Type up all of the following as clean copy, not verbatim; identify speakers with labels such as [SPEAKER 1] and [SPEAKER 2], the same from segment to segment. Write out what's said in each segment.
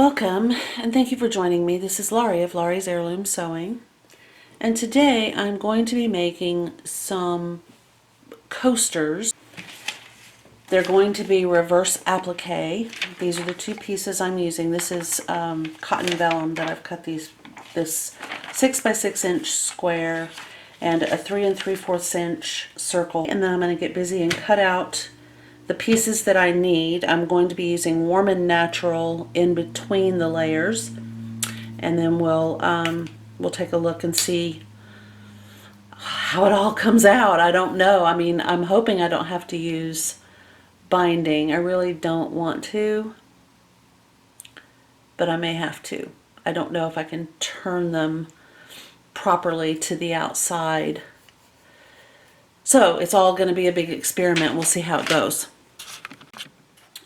[SPEAKER 1] Welcome, and thank you for joining me. This is Laurie of Laurie's Heirloom Sewing, and today I'm going to be making some coasters. They're going to be reverse applique. These are the two pieces I'm using. This is cotton vellum that I've cut this 6 by 6 inch square and a 3 3/4 inch circle. And then I'm going to get busy and cut out the pieces that I need. I'm going to be using Warm and Natural in between the layers, and then we'll take a look and see how it all comes out. I don't know. I mean, I'm hoping I don't have to use binding. I really don't want to, but I may have to. I don't know if I can turn them properly to the outside. So it's all going to be a big experiment. We'll see how it goes.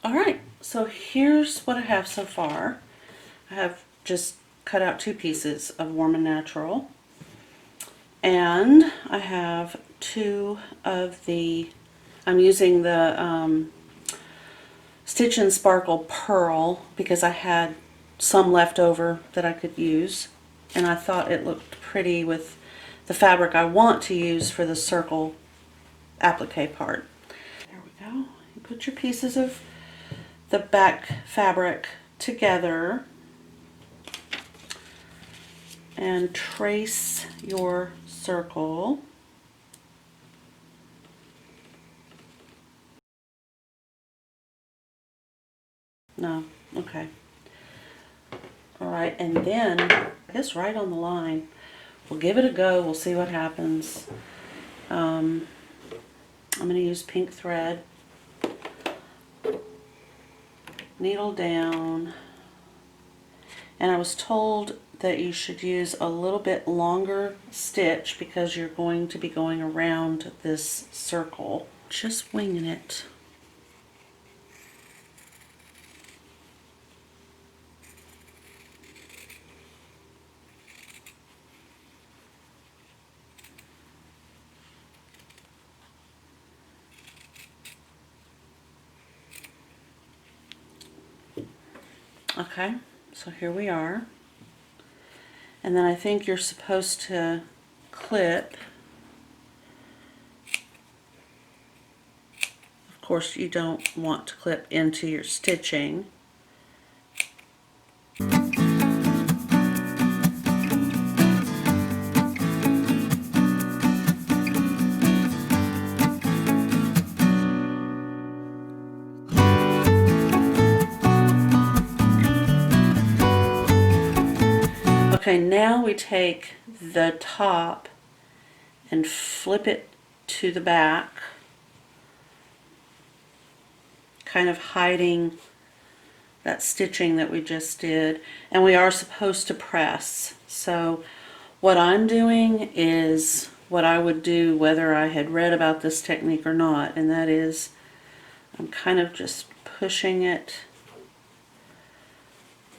[SPEAKER 1] Alright, so here's what I have so far. I have just cut out two pieces of Warm and Natural, and I have two of the, I'm using the Stitch and Sparkle Pearl because I had some left over that I could use, and I thought it looked pretty with the fabric I want to use for the circle applique part. There we go. You put your pieces of the back fabric together and trace your circle. No, okay. All right, and then I guess right on the line. We'll give it a go. We'll see what happens. I'm going to use pink thread. Needle down, and I was told that you should use a little bit longer stitch because you're going to be going around this circle. Just winging it. Okay, so here we are. And then I think you're supposed to clip. Of course, you don't want to clip into your stitching. Okay, now we take the top and flip it to the back, kind of hiding that stitching that we just did, and we are supposed to press. So what I'm doing is what I would do whether I had read about this technique or not, and that is I'm kind of just pushing it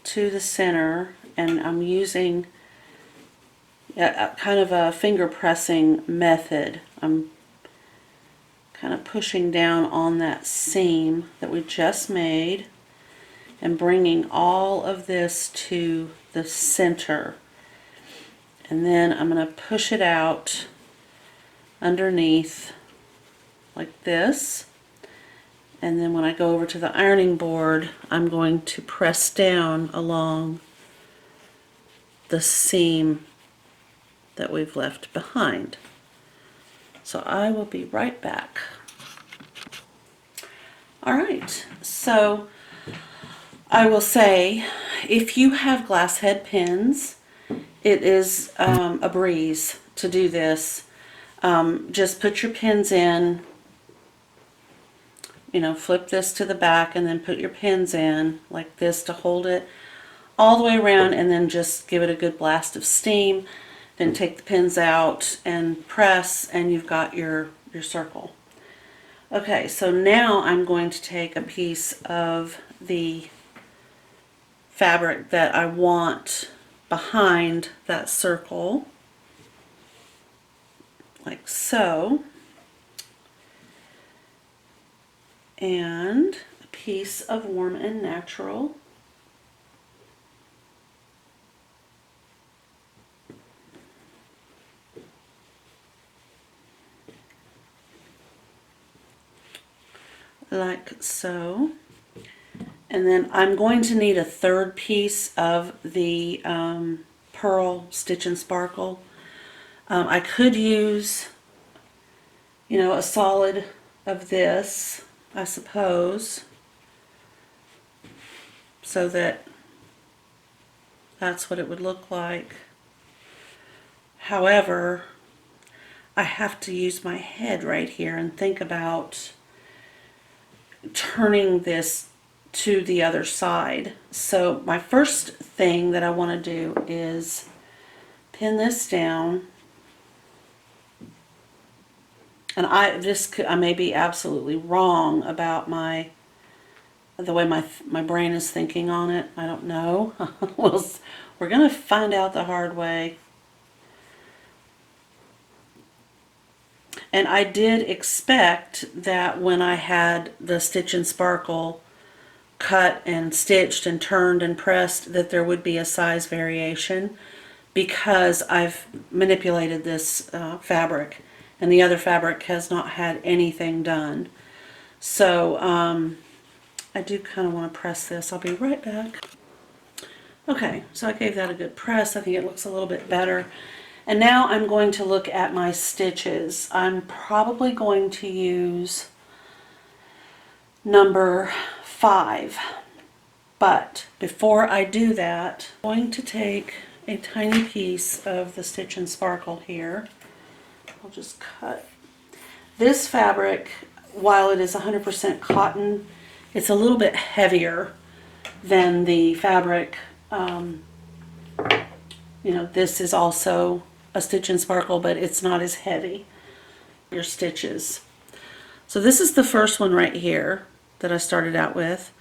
[SPEAKER 1] to the center, and I'm using kind of a finger pressing method. I'm kind of pushing down on that seam that we just made and bringing all of this to the center, and then I'm going to push it out underneath like this, and then when I go over to the ironing board I'm going to press down along the seam that we've left behind. So I will be right back. Alright, so I will say, if you have glass head pins, it is a breeze to do this. Just put your pins in, you know, flip this to the back and then put your pins in like this to hold it all the way around, and then just give it a good blast of steam. Then take the pins out and press, and you've got your circle. Okay, so now I'm going to take a piece of the fabric that I want behind that circle, like so, and a piece of Warm and Natural, like so. And then I'm going to need a third piece of the pearl stitch and sparkle. I could use, you know, a solid of this, I suppose, so that that's what it would look like. However, I have to use my head right here and think about turning this to the other side. So my first thing that I want to do is pin this down. And I may be absolutely wrong about the way my brain is thinking on it. I don't know. We're going to find out the hard way. And I did expect that when I had the stitch and sparkle cut and stitched and turned and pressed that there would be a size variation, because I've manipulated this fabric and the other fabric has not had anything done. So I do kind of want to press this. I'll be right back. Okay, so I gave that a good press. I think it looks a little bit better. And now I'm going to look at my stitches. I'm probably going to use number 5. But before I do that, I'm going to take a tiny piece of the stitch and sparkle here. I'll just cut. This fabric, while it is 100% cotton, it's a little bit heavier than the fabric. You know, this is also a stitch and sparkle, but it's not as heavy. Your stitches. So this is the first one right here that I started out with.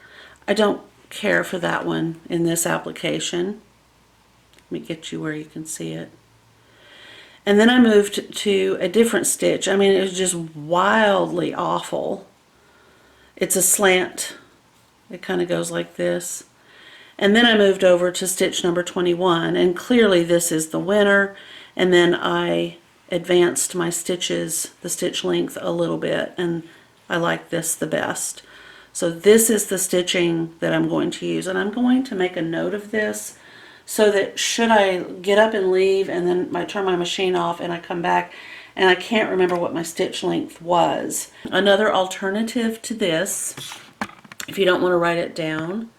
[SPEAKER 1] I don't care for that one in this application. Let me get you where you can see it. And then I moved to a different stitch. I mean, it was just wildly awful. It's a slant. It kind of goes like this. And then I moved over to stitch number 21, and clearly this is the winner. And then I advanced my stitches, the stitch length a little bit, and I like this the best. So this is the stitching that I'm going to use, and I'm going to make a note of this so that should I get up and leave and then I turn my machine off and I come back and I can't remember what my stitch length was. Another alternative to this, if you don't want to write it down,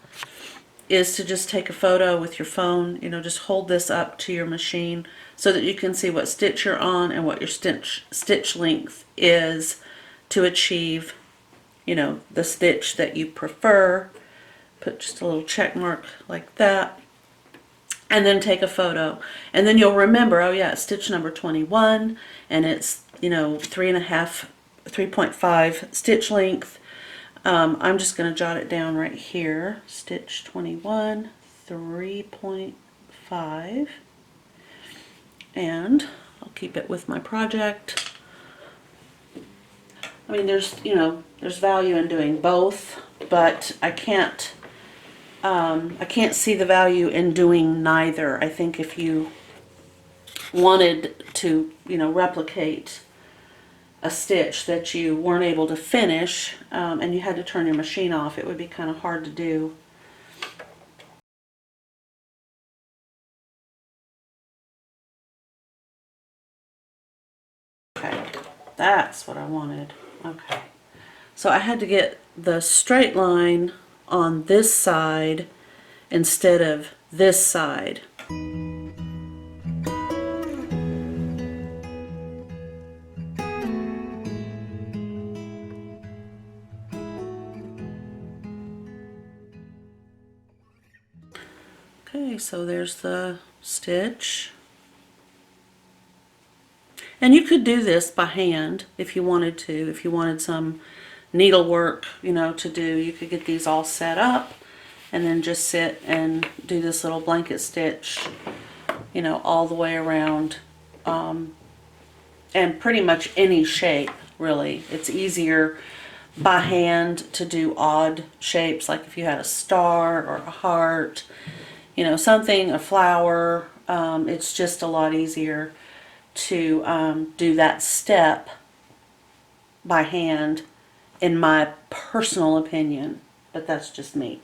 [SPEAKER 1] is to just take a photo with your phone. You know, just hold this up to your machine so that you can see what stitch you're on and what your stitch length is to achieve, you know, the stitch that you prefer. Put just a little check mark like that, and then take a photo, and then you'll remember, oh yeah, it's stitch number 21, and it's, you know, 3.5 stitch length. I'm just going to jot it down right here. Stitch 21, 3.5, and I'll keep it with my project. I mean, there's, you know, there's value in doing both, but I can't see the value in doing neither. I think if you wanted to, you know, replicate a stitch that you weren't able to finish, and you had to turn your machine off, it would be kind of hard to do. Okay, that's what I wanted. Okay, so I had to get the straight line on this side instead of this side. Okay, so there's the stitch. And you could do this by hand if you wanted to. If you wanted some needlework, you know, to do, you could get these all set up and then just sit and do this little blanket stitch, you know, all the way around, and pretty much any shape, really. It's easier by hand to do odd shapes, like if you had a star or a heart, you know, something, a flower. It's just a lot easier to do that step by hand in my personal opinion, but that's just me.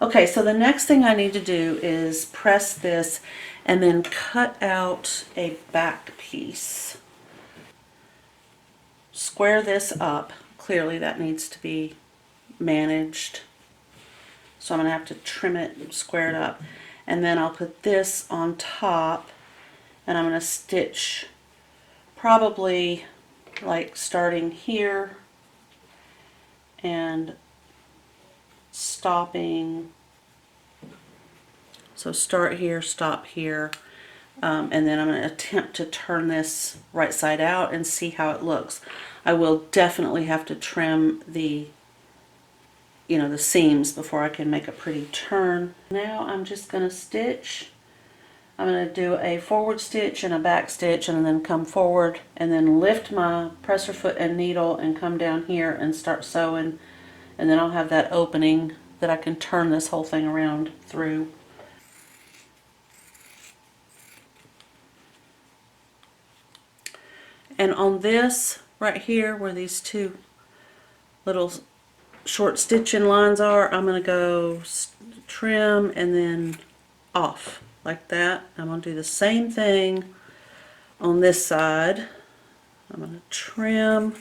[SPEAKER 1] Okay, so the next thing I need to do is press this and then cut out a back piece. Square this up. Clearly that needs to be managed. So I'm going to have to trim it and square it up. And then I'll put this on top, and I'm going to stitch probably like starting here and stopping. So start here, stop here, and then I'm going to attempt to turn this right side out and see how it looks. I will definitely have to trim the the seams before I can make a pretty turn. Now I'm just going to stitch. I'm going to do a forward stitch and a back stitch and then come forward and then lift my presser foot and needle and come down here and start sewing, and then I'll have that opening that I can turn this whole thing around through. And on this right here where these two little short stitching lines are, I'm going to go trim and then off like that. I'm going to do the same thing on this side. I'm going to trim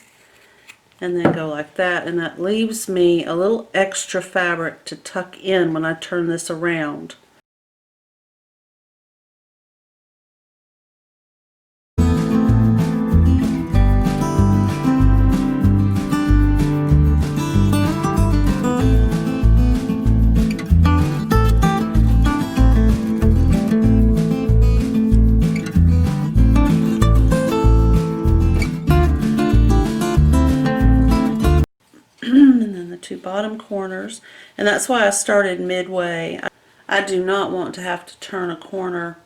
[SPEAKER 1] and then go like that, and that leaves me a little extra fabric to tuck in when I turn this around. Two bottom corners, and that's why I started midway. I do not want to have to turn a corner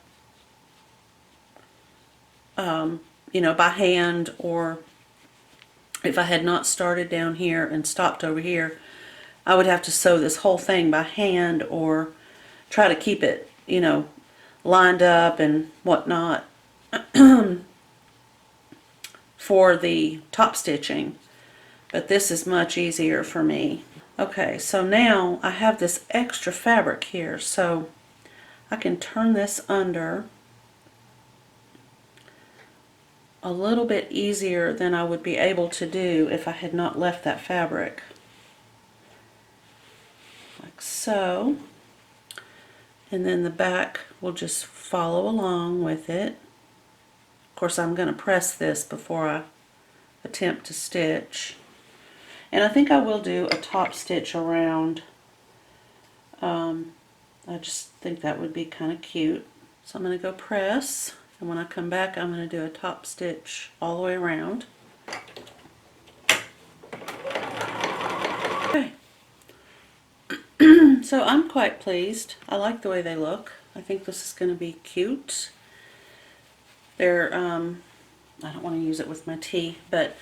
[SPEAKER 1] by hand, or if I had not started down here and stopped over here, I would have to sew this whole thing by hand or try to keep it lined up and whatnot for the top stitching. But this is much easier for me. Okay, so now I have this extra fabric here, so I can turn this under a little bit easier than I would be able to do if I had not left that fabric. Like so. And then the back will just follow along with it. Of course, I'm going to press this before I attempt to stitch. And I think I will do a top stitch around. I just think that would be kind of cute. So I'm going to go press, and when I come back I'm going to do a top stitch all the way around. Okay. So I'm quite pleased. I like the way they look. I think this is going to be cute. They're, I don't want to use it with my tea, but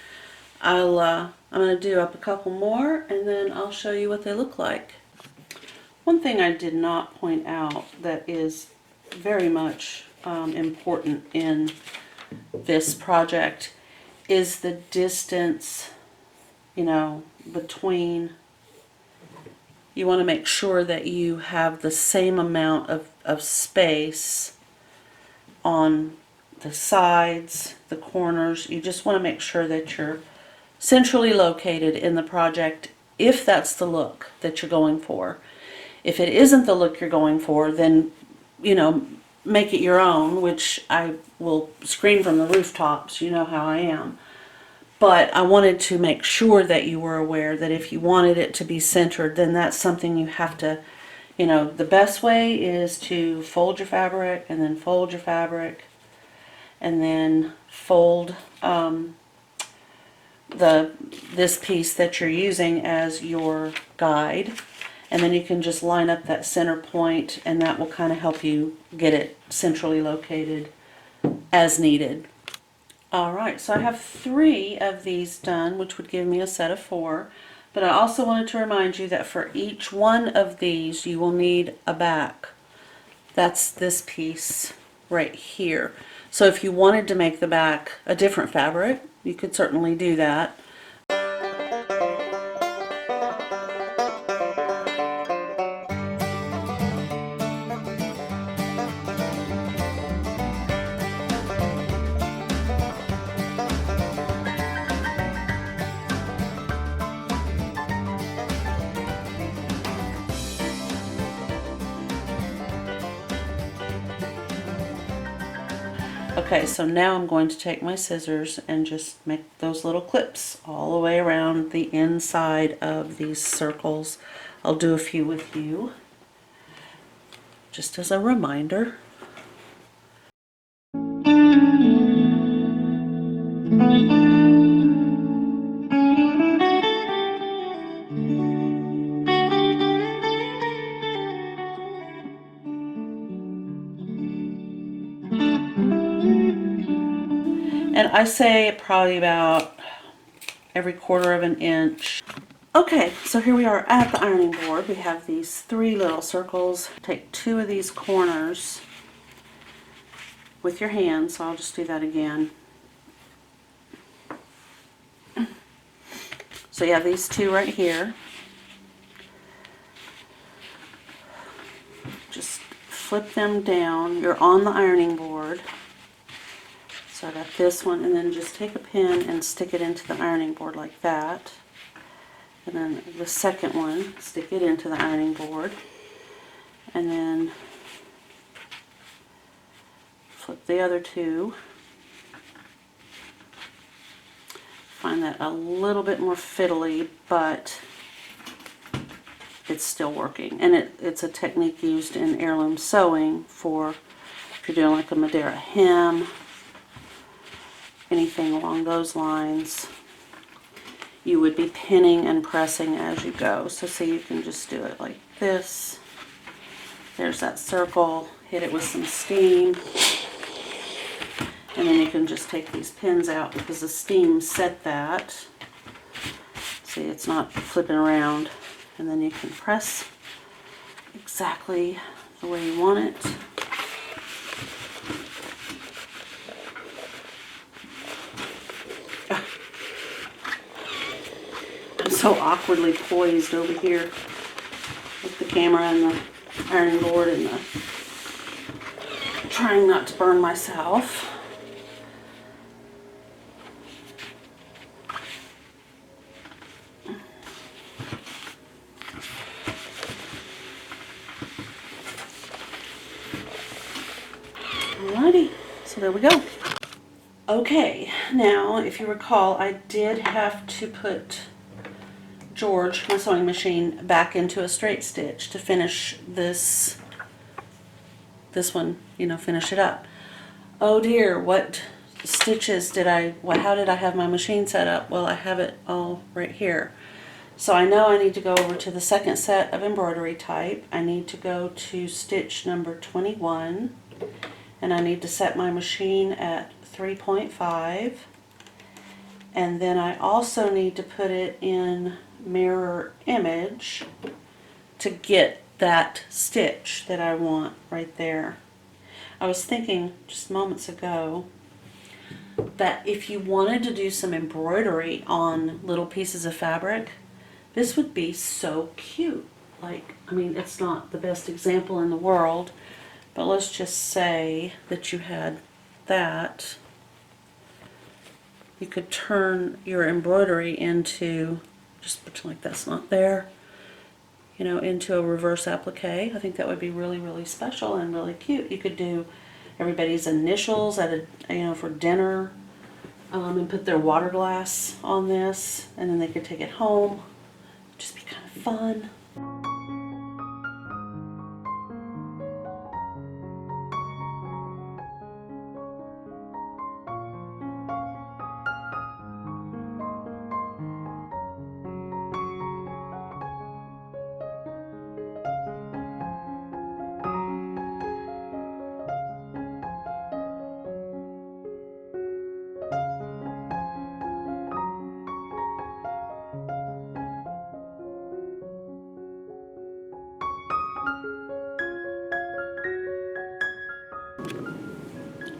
[SPEAKER 1] I'm going to do up a couple more and then I'll show you what they look like. One thing I did not point out that is very much important in this project is the distance, between. You want to make sure that you have the same amount of space on the sides, the corners. You just want to make sure that you're centrally located in the project if that's the look that you're going for. If it isn't the look you're going for, then make it your own, which I will scream from the rooftops. You know how I am. But I wanted to make sure that you were aware that if you wanted it to be centered, then that's something you have to, the best way is to fold your fabric and then fold your fabric and then fold this piece that you're using as your guide, and then you can just line up that center point, and that will kind of help you get it centrally located as needed. Alright, so I have 3 of these done, which would give me a set of 4, but I also wanted to remind you that for each one of these you will need a back. That's this piece right here. So if you wanted to make the back a different fabric, you could certainly do that. Okay, so now I'm going to take my scissors and just make those little clips all the way around the inside of these circles. I'll do a few with you, just as a reminder. And I say probably about every quarter of an inch. Okay, so here we are at the ironing board. We have these 3 little circles. Take 2 of these corners with your hand, so I'll just do that again. So you have these 2 right here. Just flip them down. You're on the ironing board. So I got this one, and then just take a pin and stick it into the ironing board like that. And then the second one, stick it into the ironing board. And then flip the other 2. Find that a little bit more fiddly, but it's still working. And it's a technique used in heirloom sewing for if you're doing like a Madeira hem, anything along those lines. You would be pinning and pressing as you go. So see, you can just do it like this. There's that circle. Hit it with some steam. And then you can just take these pins out because the steam set that. See, it's not flipping around. And then you can press exactly the way you want it. I'm so awkwardly poised over here with the camera and the ironing board and trying not to burn myself. Alrighty, so there we go. Okay, now if you recall, I did have to put George, my sewing machine, back into a straight stitch to finish this one, finish it up. Oh dear, what stitches how did I have my machine set up? Well, I have it all right here. So I know I need to go over to the second set of embroidery type. I need to go to stitch number 21, and I need to set my machine at 3.5. And then I also need to put it in mirror image to get that stitch that I want right there. I was thinking just moments ago that if you wanted to do some embroidery on little pieces of fabric, this would be so cute. It's not the best example in the world, but let's just say that you had that. You could turn your embroidery into, just pretend like that's not there, into a reverse applique. I think that would be really, really special and really cute. You could do everybody's initials at for dinner, and put their water glass on this, and then they could take it home. Just be kind of fun.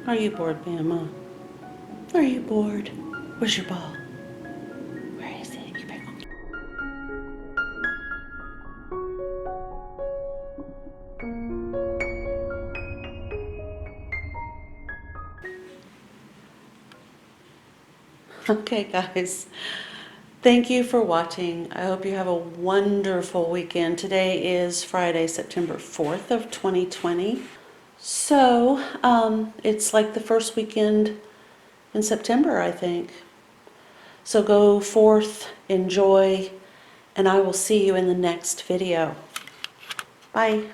[SPEAKER 1] Are you bored, Bama? Are you bored? Where's your ball? Where is it? You better go. Okay, guys. Thank you for watching. I hope you have a wonderful weekend. Today is Friday, September 4th of 2020. So, it's like the first weekend in September, I think. So go forth, enjoy, and I will see you in the next video. Bye.